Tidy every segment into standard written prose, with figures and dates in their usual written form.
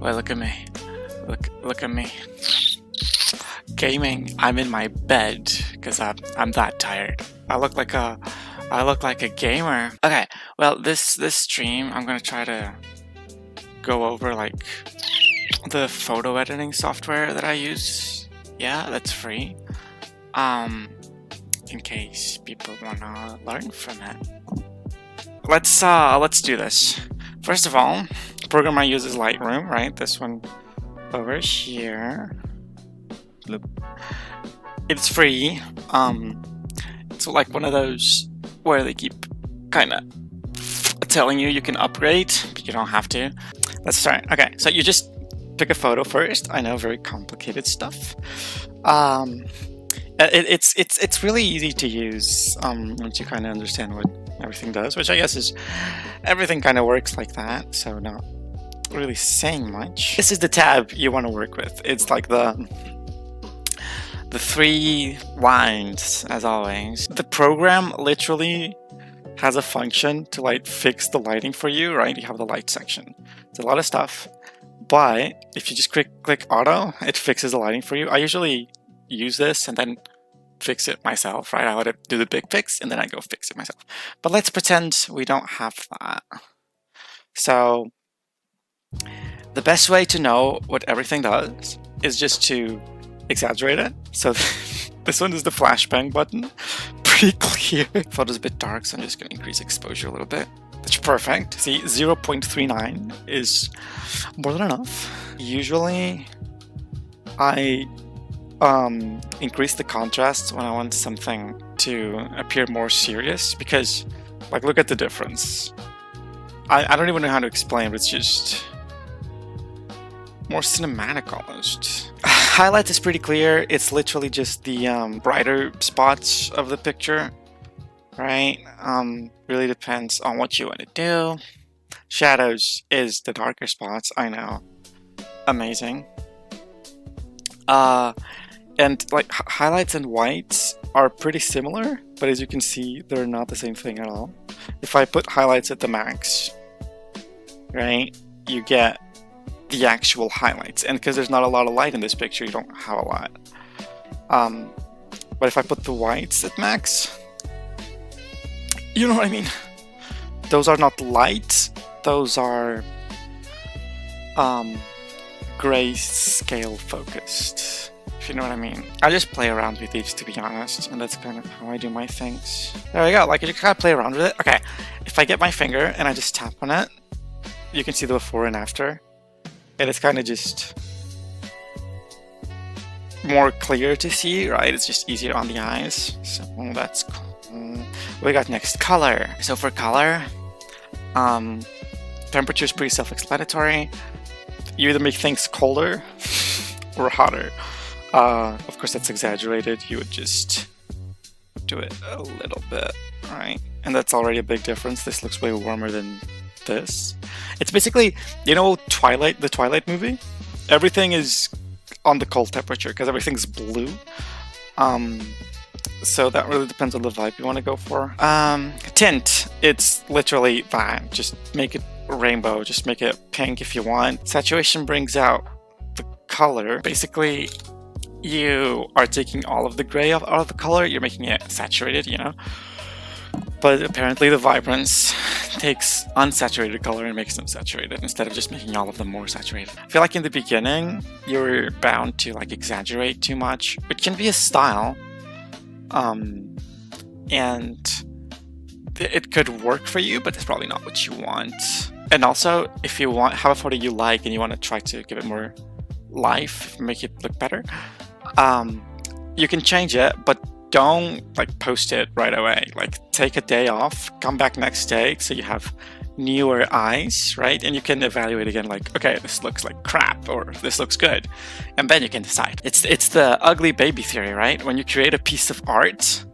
Well, look at me. Look at me. Gaming. I'm in my bed because I'm that tired. I look like a gamer. Okay. Well, this stream I'm gonna try to go over like the photo editing software that I use. Yeah, that's free. In case people wanna learn from it. Let's do this. First of all, the program I use is Lightroom, right? This one over here. It's free. It's like one of those where they keep kind of telling you can upgrade, but you don't have to. Let's start. Okay, so you just pick a photo first. I know, very complicated stuff. It's really easy to use once you kind of understand what everything does, which I guess is everything kind of works like that, so not really saying much. This is the tab you want to work with. It's like the 3 lines, as always. The program literally has a function to like fix the lighting for you, right? You have the light section. It's a lot of stuff, but if you just click auto, it fixes the lighting for you. I usually use this and then fix it myself, right? I let it do the big fix and then I go fix it myself. But let's pretend we don't have that. So the best way to know what everything does is just to exaggerate it. So this one is the flashbang button. Pretty clear. Photo's a bit dark, so I'm just going to increase exposure a little bit. That's perfect. See, 0.39 is more than enough. Usually I increase the contrast when I want something to appear more serious, because like look at the difference. I don't even know how to explain, but it's just more cinematic almost. Highlights is pretty clear. It's literally just the brighter spots of the picture, right? Really depends on what you want to do. Shadows is the darker spots, I know. Amazing. And like highlights and whites are pretty similar, but as you can see, they're not the same thing at all. If I put highlights at the max, right, you get the actual highlights, and because there's not a lot of light in this picture, you don't have a lot. But if I put the whites at max, you know what I mean? Those are not light, those are grayscale focused, if you know what I mean. I just play around with these, to be honest, and that's kind of how I do my things. There we go, like you just kind of play around with it. Okay, if I get my finger and I just tap on it, you can see the before and after. And it's kind of just more clear to see, right? It's just easier on the eyes. So that's cool. We got next color. So for color, temperature is pretty self-explanatory. You either make things colder or hotter. Of course, that's exaggerated. You would just do it a little bit, right? And that's already a big difference. This looks way warmer than this. It's basically, you know, the Twilight movie? Everything is on the cold temperature because everything's blue. So that really depends on the vibe you want to go for. Tint, it's literally that. Just make it rainbow, just make it pink if you want. Saturation brings out the color. Basically, you are taking all of the gray out of the color, you're making it saturated, you know? But apparently the vibrance takes unsaturated color and makes them saturated instead of just making all of them more saturated. I feel like in the beginning, you're bound to like exaggerate too much, which can be a style. And it could work for you, but it's probably not what you want. And also, if you have a photo you like and you want to try to give it more life, make it look better, you can change it, but don't like post it right away. Like take a day off, come back next day so you have newer eyes, right? And you can evaluate again, like, okay, this looks like crap or this looks good, and then you can decide. It's the ugly baby theory, right? When you create a piece of art,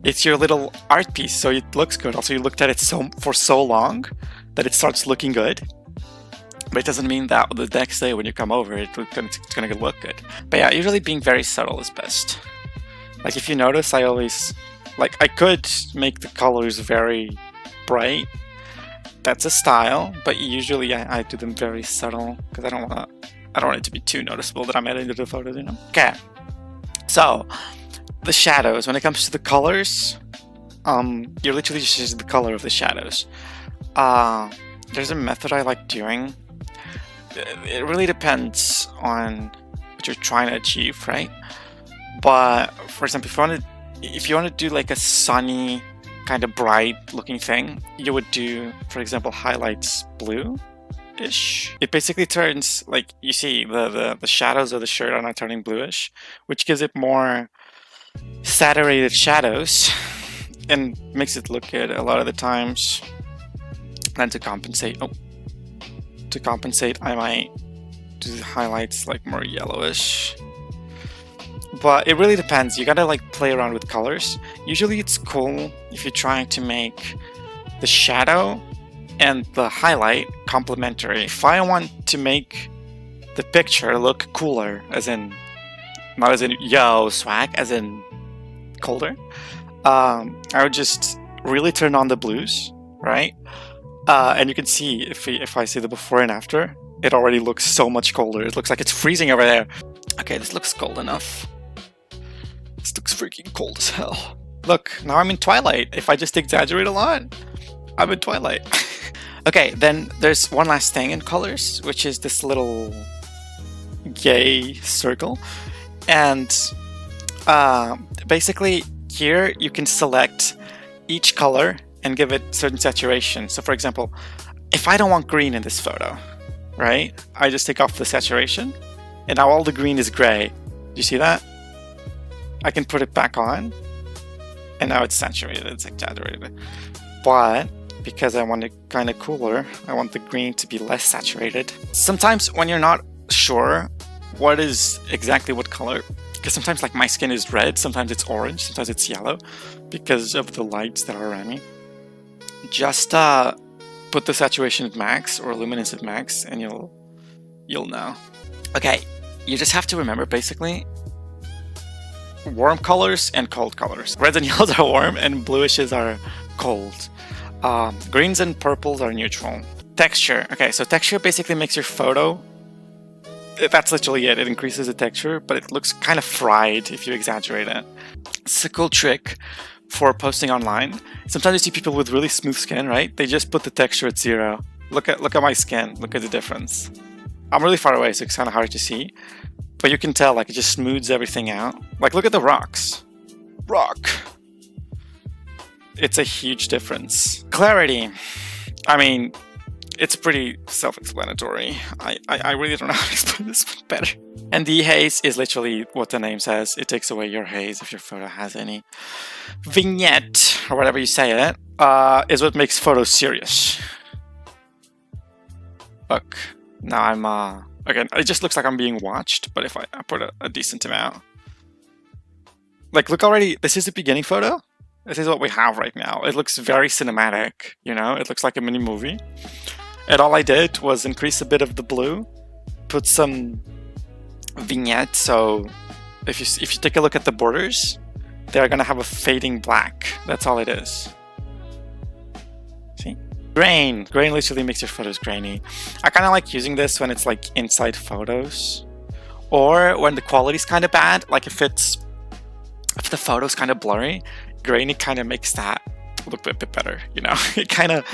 it's your little art piece, so it looks good. Also, you looked at it for so long that it starts looking good. But it doesn't mean that the next day when you come over, it's gonna look good. But yeah, usually being very subtle is best. Like if you notice, I could make the colors very bright, That's a style, but usually I do them very subtle because I don't want it to be too noticeable that I'm editing the photos, you know? Okay, so the shadows, when it comes to the colors, you're literally just using the color of the shadows. There's a method I like doing. It really depends on what you're trying to achieve, right? But for example, if you want to do like a sunny, kind of bright looking thing, you would do, for example, highlights blue-ish. It basically turns, like, you see the shadows of the shirt are now turning bluish, which gives it more saturated shadows and makes it look good a lot of the times. And to compensate, I might do the highlights like more yellowish. But it really depends. You gotta like play around with colors. Usually it's cool if you're trying to make the shadow and the highlight complementary. If I want to make the picture look cooler, as in, not as in yo swag, as in colder, I would just really turn on the blues, right? And you can see if I see the before and after, it already looks so much colder. It looks like it's freezing over there. Okay, this looks cold enough. This looks freaking cold as hell. Look, now I'm in Twilight. If I just exaggerate a lot, I'm in Twilight. Okay, then there's one last thing in colors, which is this little gay circle. And basically here you can select each color and give it certain saturation. So for example, if I don't want green in this photo, right? I just take off the saturation and now all the green is gray. Do you see that? I can put it back on and now it's saturated, it's exaggerated. But because I want it kind of cooler, I want the green to be less saturated. Sometimes when you're not sure what is exactly what color, because sometimes like my skin is red, sometimes it's orange, sometimes it's yellow because of the lights that are around me. Just put the saturation at max or luminance at max and you'll know. Okay, you just have to remember basically warm colors and cold colors. Reds and yellows are warm and bluishes are cold. Greens and purples are neutral. Texture. Okay, so texture basically makes your photo, that's literally it. It increases the texture, but it looks kind of fried if you exaggerate it. It's a cool trick for posting online. Sometimes you see people with really smooth skin, right? They just put the texture at 0. Look at my skin. Look at the difference. I'm really far away, so it's kind of hard to see. But you can tell, like, it just smooths everything out. Like, look at the rocks. Rock. It's a huge difference. Clarity. I mean, it's pretty self-explanatory. I really don't know how to explain this one better. And dehaze is literally what the name says. It takes away your haze if your photo has any. Vignette, or whatever you say it, is what makes photos serious. Look, now I'm, again, it just looks like I'm being watched, but if I put a decent amount. Like, look already, this is the beginning photo. This is what we have right now. It looks very cinematic, you know? It looks like a mini movie. And all I did was increase a bit of the blue, put some vignette, so if you take a look at the borders, they're gonna have a fading black. That's all it is. See? Grain. Grain literally makes your photos grainy. I kind of like using this when it's like inside photos, or when the quality's kind of bad, like if the photo's kind of blurry, grainy kind of makes that look a bit better, you know? It kind of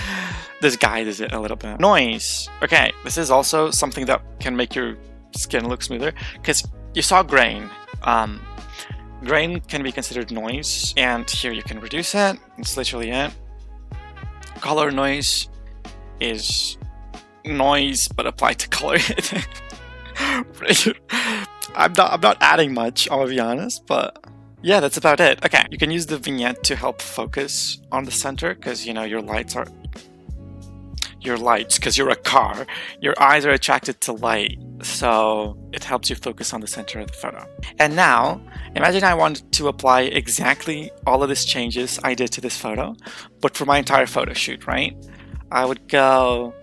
disguises it a little bit. Noise. Okay, this is also something that can make your skin look smoother, because you saw grain. Grain can be considered noise, and here you can reduce it. It's literally it. Color noise is noise, but applied to color. I'm not adding much, I'll be honest, but yeah, that's about it. Okay, you can use the vignette to help focus on the center, because, you know, your lights, because you're a car, your eyes are attracted to light, so it helps you focus on the center of the photo. And now, imagine I wanted to apply exactly all of these changes I did to this photo, but for my entire photo shoot, right? I would go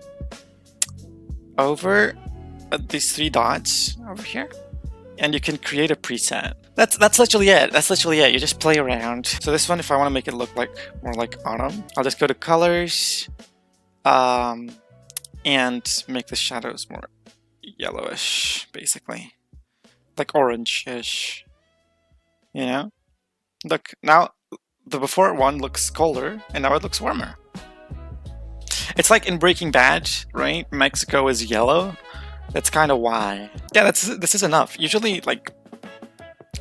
over these 3 dots over here, and you can create a preset. That's literally it. That's literally it. You just play around. So this one, if I want to make it look like more like autumn, I'll just go to colors, and make the shadows more yellowish, basically, like orange-ish. You know, look now. The before one looks colder, and now it looks warmer. It's like in Breaking Bad, right? Mexico is yellow. That's kind of why. Yeah, this is enough. Usually, like,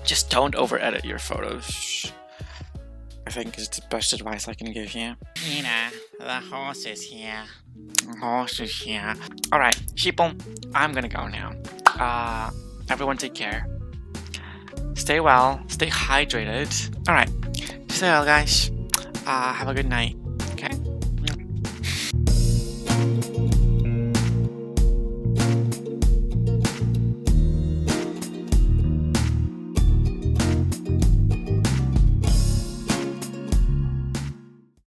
just don't over-edit your photos. I think is the best advice I can give you. Nina, the horse is here. The horse is here. Alright, sheeple, I'm gonna go now. Everyone take care. Stay well, stay hydrated. Alright, stay well, guys. Have a good night.